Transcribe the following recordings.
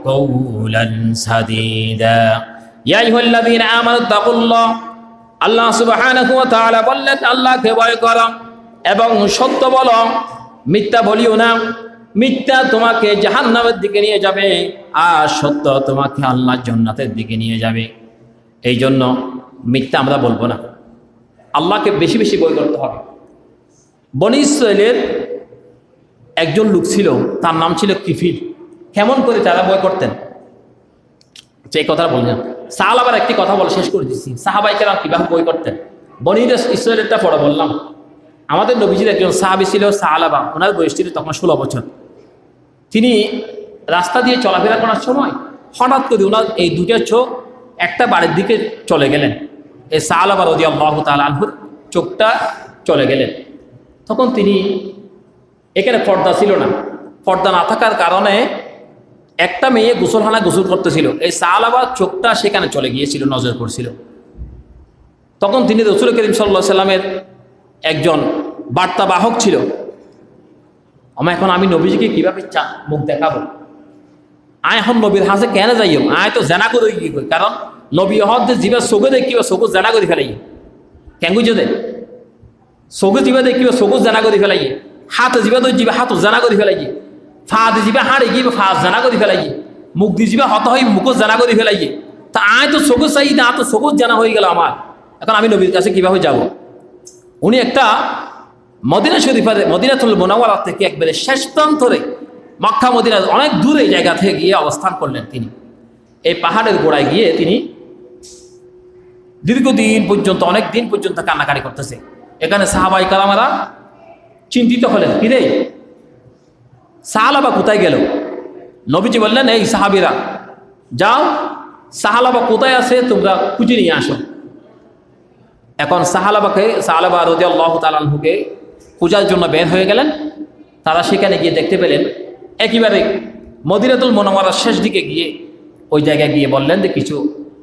قولا سديدا يا أيها الذين آمنوا اتقوا الله আল্লাহ সুবহানাহু ওয়া তাআলা বললেন আল্লাহকে ভয় করো এবং সত্য বলো মিথ্যা বলিও না মিথ্যা তোমাকে জাহান্নামের দিকে নিয়ে যাবে আর সত্য তোমাকে আল্লাহর জান্নাতের দিকে নিয়ে যাবে এই জন্য মিথ্যা আমরা বলবো না আল্লাহকে বেশি বেশি ভয় করতে হবে বনি ইসরাইলের একজন লোক ছিল তার নাম ছিল কিফির কেমন করে তারা ভয় করতেন যে কথা বললেন সাহাবাবার একটি কথা বলে শেষ করে দিচ্ছি সাহাবাই কেরাম কিভাবে বই করতেন বনি ইসরাইলেরটা পড়া বললাম আমাদের নবীজির একজন সাহাবী ছিল সাহালাবা ওনার বয়স ছিল তখন 16 বছর তিনি রাস্তা দিয়ে চলাফেরা করার সময় হঠাৎ করে ওনার এই দুটো চোখ একটা বাড়ির দিকে চলে গেলেন এই সাহালাবা রাদিয়াল্লাহু তাআলা আনহুর চোখটা চলে গেলেন তখন তিনি এখানে পর্দা ছিল না পর্দা না থাকার কারণে একটা মেয়ে গোসলখানা গোসল করতেছিল এই সাহালাবার চোখটা সেখানে চলে গিয়েছিল নজর পড়ছিল তখন তিনি রাসূল করিম সাল্লাল্লাহু আলাইহি সাল্লামের একজন বার্তাবাহক ছিল এখন আমি নবীজিকে কিভাবে মুখ দেখাবো আয় এখন নবীর হাসে কেন যাইও আয় তো জানা করে কি করি কারণ নবী হদ জিবা চোখে দেখিব চোখ জানা করে ফেলাই কেন বুঝে দে চোখে জিবা দেখিব চোখ জানা করে ফেলাই হাত জিবা তো জিবা হাত জানা করে ফেলাই ফা দি যাবা হাড়ে গিয়ে ফা জানা করে ফেলাই মুখ দি যাবা হত হয়ে মুখ জানা করে ফেলাই তা আয় তো চোখ চাই না তো চোখ জানা হয়ে গেল আমার এখন আমি নবীর কাছে কিভাবে যাব উনি একটা মদিনা শরীফের মদিনাতুল মুনাওয়ারা থেকে একবারে শেষ প্রান্তরে মক্কা মদিনার অনেক দূরে জায়গা থেকে গিয়ে অবস্থান করলেন তিনি এই পাহাড়ের গোড়ায় গিয়ে তিনি দীর্ঘদিন পর্যন্ত অনেক দিন পর্যন্ত কান্নাকাটি করতেছে এখানে সাহাবাই কারামারা চিন্তিত হলেন কি রে সাহালাবা কোথায় গেল নবীজি বললেন এই সাহাবীরা যাও সাহালাবা কোথায় আছে তোমরা খুঁজে নিয়ে আসো এখন সাহালাবা রাদিয়াল্লাহু তাআলা আনহুকে খোঁজার জন্য বের হয়ে গেলেন তারা সেখানে গিয়ে দেখতে পেলেন একেবারে মদিনাতুল মুনাওয়ারার শেষ দিকে গিয়ে ওই জায়গায় গিয়ে বললেন যে কিছু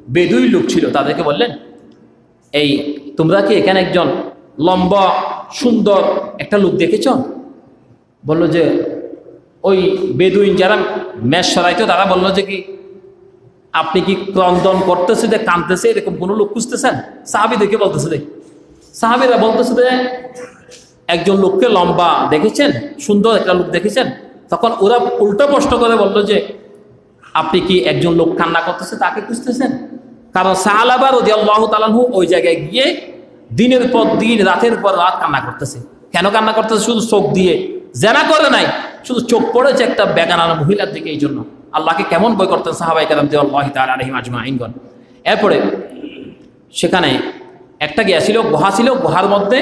বেদুই লোক ছিল তাদেরকে বললেন এই তোমরা কি এখানে একজন লম্বা সুন্দর একটা লোক দেখেছ বললো যে ওই বেদুইন যারা মেষ সরাইতো তারা বললো যে কি আপনি কি ক্রন্দন করতেছে যে কাঁদতেছে এরকম কোনো লোক খুঁজতেছেন সাহাবী দেখে বলতেছে যে সাহাবীরা বলতেছে যে একজন লোককে লম্বা দেখেছেন সুন্দর একটা লোক দেখেছেন তখন ওরা উল্টো প্রশ্ন করে বললো যে আপনি কি একজন লোক কান্না করতেছে তাকে খুঁজতেছেন কারণ সাহালাবা রাদিয়াল্লাহু তাআলা আনহু ওই জায়গায় গিয়ে দিনের পর দিন রাতের পর রাত কান্না করতেছে কেন কান্না করতেছে শুধু চোখ দিয়ে জেনা করে নাই শুধু চোখ পড়েছে একটা বেগানা মহিলার দিকে এই জন্য আল্লাহকে কেমন ভয় করতেন সাহাবায়ে কেরাম রাদিয়াল্লাহু তাআলা আলাইহিম আজমাইনগণ এরপরে সেখানে একটা গিয়েছিল গুহা ছিল গুহার মধ্যে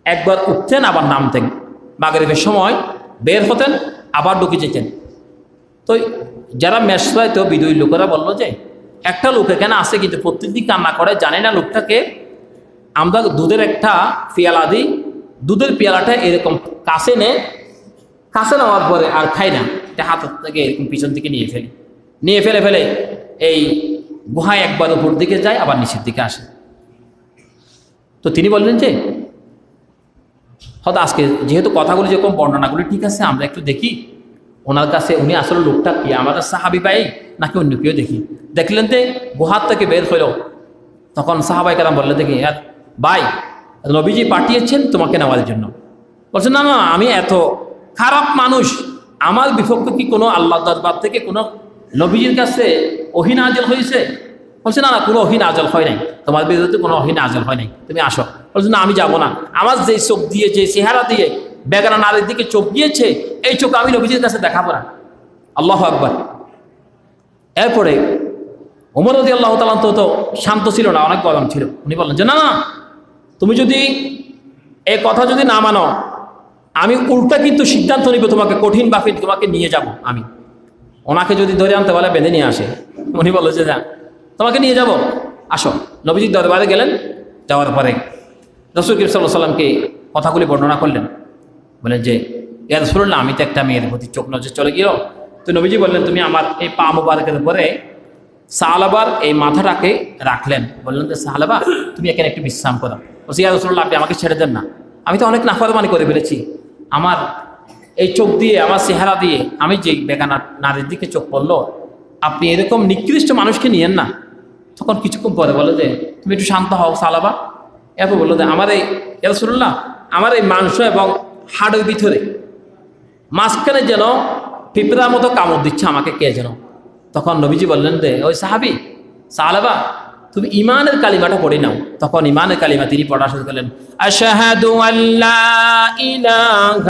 একবার উঠতেন আবার নামতেন মাগরিবের সময় বের হতেন আবার ঢুকে যেতেন তো যারা মেশরাইতো বিদুই লোকেরা বললো যে একটা লোক এখানে আসে কিন্তু প্রত্যেকদিন কান্না করে জানে না লোকটাকে আমরা দুধের একটা পেয়ালা দিই দুধের পেয়ালাটা এরকম কাছে নেওয়ার পরে আর খাই না এটা হাত থেকে এরকম পিছন দিকে নিয়ে ফেলে এই গুহায় একবার উপর দিকে যায় আবার নিচের দিকে আসে তো তিনি বললেন যে হয়তো আজকে যেহেতু কথাগুলি যেরকম বর্ণনাগুলি ঠিক আছে আমরা একটু দেখি ওনার কাছে উনি আসলে লোকটা কি আমাদের সাহাবী ভাই নাকি অন্য কেউ দেখলেন যে গুহার থেকে বের হইল তখন সাহাবাই কেরাম বললেন দেখি ভাই নবীজি পাঠিয়েছেন তোমাকে নেওয়ার জন্য বলছেন না না আমি এত খারাপ মানুষ আমার বিপক্ষে কি কোনো আল্লাহ দরবার থেকে কোনো নবীজির কাছে ওহী নাযিল হয়েছে বলছে না না কোনো ওহী নাযিল হয় নাই তোমার বিরুদ্ধে কোনো ওহী নাযিল হয় নাই তুমি আসো বলছে না আমি যাবো না আমার যে চোখ দিয়ে যে চেহারা দিয়ে বেগানা নারীর দিকে চোখ গিয়েছে এই চোখ আমি নবীজির কাছে দেখাবো না আল্লাহু আকবার এরপরে ওমর রাদিয়াল্লাহু তাআলা তো শান্ত ছিল না অনেক গরম ছিল উনি বললেন যে না না তুমি যদি এই কথা যদি না মানো আমি উল্টা কিন্তু সিদ্ধান্ত নিব তোমাকে কঠিন ভাবে তোমাকে নিয়ে যাব আমি ওনাকে যদি ধরে আনতে বলে বেঁধে নিয়ে আসে উনি বলল যে না তোমাকে নিয়ে যাব আসো নবীজির দরবারে গেলেন যাওয়ার পরে রাসূল করিম সাল্লাল্লাহু আলাইহি ওয়াসাল্লামকে কথাগুলি বর্ণনা করলেন বলেন যে ইয়া রাসূলুল্লাহ আমি তো একটা মেয়ের প্রতি চোখ নজর চলে গেল তো নবীজি বললেন তুমি আমার এই পা মুবারকের উপরে সাহালাবার এই মাথাটাকে রাখলেন বললেন যে সাহালাবা তুমি এখানে একটু বিশ্রাম করো বলছি ইয়া রাসূলুল্লাহ আপনি আমাকে ছেড়ে দেন না আমি তো অনেক নাফরমানি করে ফেলেছি আমার এই চোখ দিয়ে, আমার চেহারা দিয়ে আমি যে বেগানা নারীর দিকে চোখ পড়লো, আপনি এরকম নিকৃষ্ট মানুষকে নিয়েন না। তখন কিছুক্ষণ পরে বলে যে তুমি একটু শান্ত হও সালাবা। এরপর বললো যে আমার এই রাসূলুল্লাহ, আমার এই মাংস এবং হাড়ের ভিতরে মাঝখানে যেন পিঁপড়ার মতো কামড় দিচ্ছে আমাকে কে যেন। তখন নবীজি বললেন যে ওই সাহাবি সালাবা, তুমি ইমানের কালিমাটা পড়ে নাও। তখন ইমানের কালিমা তিনি পড়া শুরু করলেন, আশহাদু আল্লা ইলাহা